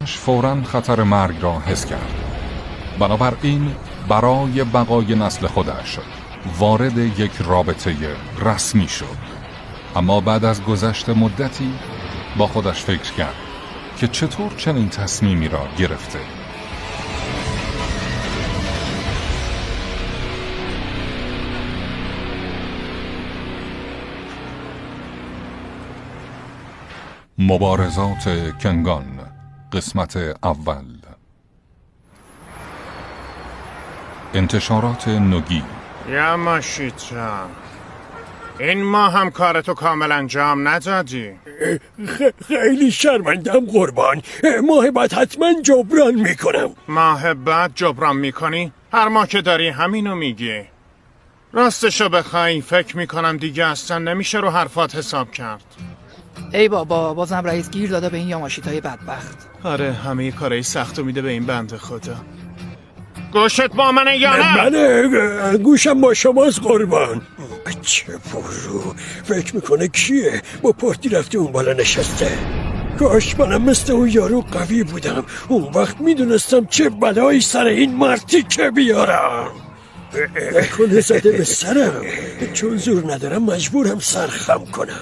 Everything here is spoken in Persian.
فوراً خطر مرگ را حس کرد. بنابراین برای بقای نسل خودش وارد یک رابطه رسمی شد. اما بعد از گذشت مدتی با خودش فکر کرد که چطور چنین تصمیمی را گرفته. مبارزات کنگان، قسمت اول. انتشارات نوگی. یاماشیتا، این ماه هم کارتو کامل انجام ندادی. خیلی شرمندم قربان. ماه بعد حتما جبران میکنم. ماه بعد جبران میکنی؟ هر ماه که داری همینو میگی. راستشو بخوای فکر میکنم دیگه اصلا نمیشه رو حرفات حساب کرد. ای بابا، بازم رئیس گیر داده به این یاماشیتای بدبخت. آره، همه کارهای سختو میده به این بنده خدا. گوشت با منه یا نه؟ من گوشم با شماست قربان. چه برو فکر میکنه کیه با پارتی رفته اون بالا نشسته. کاش منم مثل اون یارو قوی بودم، اون وقت میدونستم چه بلایی سر این مرتی که بیارم. کنه زده به سرم، چون زور ندارم مجبورم سرخم کنم.